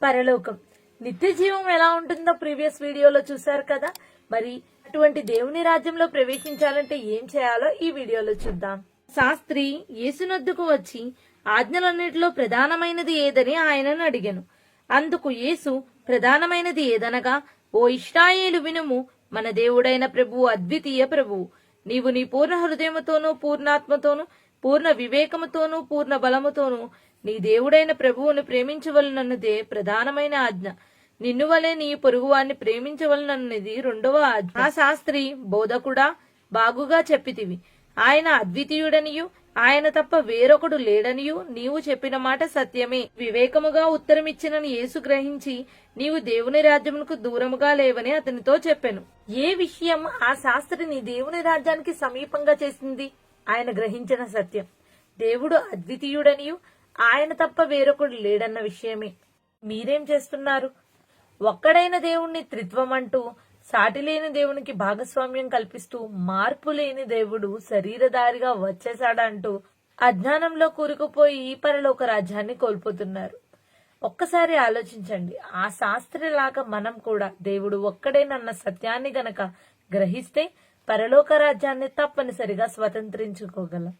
పరలోకం. నిత్య జీవం ఎలా ఉంటుందో ప్రీవియస్ వీడియోలో చూశారు కదా. మరి అటువంటి దేవుని రాజ్యంలో ప్రవేశించాలంటే ఏం చేయాలో ఈ వీడియోలో చూద్దాం. శాస్త్రి యేసునొద్దకు వచ్చి ఆజ్ఞలన్నిటిలో ప్రధానమైనది ఏదని ఆయనను అడిగెను. అందుకు యేసు, ప్రధానమైనది ఏదనగా, ఓ ఇశ్రాయేలు వినుము, మన దేవుడైన ప్రభువు అద్వితీయ ప్రభువు. నీవు నీ పూర్ణ హృదయముతోనూ, పూర్ణాత్మతోనూ, పూర్ణ వివేకముతోనూ, పూర్ణ బలముతోనూ నీ దేవుడైన ప్రభువును ప్రేమించవలనన్నదే ప్రధానమైన ఆజ్ఞ. నిన్ను వలె నీ పొరుగువాన్ని ప్రేమించవలనన్నది రెండవ ఆజ్ఞ. ఆ శాస్త్రి, బోధకుడా, బాగుగా చెప్పితివి. ఆయన అద్వితీయుడనియు ఆయన తప్ప వేరొకడు లేడనియు నీవు చెప్పిన మాట సత్యమే. వివేకముగా ఉత్తరమిచ్చినని యేసు గ్రహించి, నీవు దేవుని రాజ్యమునకు దూరముగా లేవని అతనితో చెప్పెను. ఏ విషయం ఆ శాస్త్రిని దేవుని రాజ్యానికి సమీపంగా చేసింది? ఆయన గ్రహించిన సత్యం. దేవుడు అద్వితీయుడనియు ఆయన తప్ప వేరొకడు లేడన్న విషయమే. మీరేం చేస్తున్నారు? ఒక్కడైన దేవుణ్ణి త్రిత్వం అంటూ, సాటి లేని దేవునికి భాగస్వామ్యం కల్పిస్తూ, మార్పు లేని దేవుడు శరీరధారిగా వచ్చేశాడంటూ అజ్ఞానంలో కూరుకుపోయి ఈ పరలోక రాజ్యాన్ని కోల్పోతున్నారు. ఒక్కసారి ఆలోచించండి. ఆ శాస్త్రిలాగా మనం కూడా దేవుడు ఒక్కడేనన్న సత్యాన్ని గనక గ్రహిస్తే పరలోక రాజ్యాన్ని తప్పనిసరిగా స్వతంత్రించుకోగలం.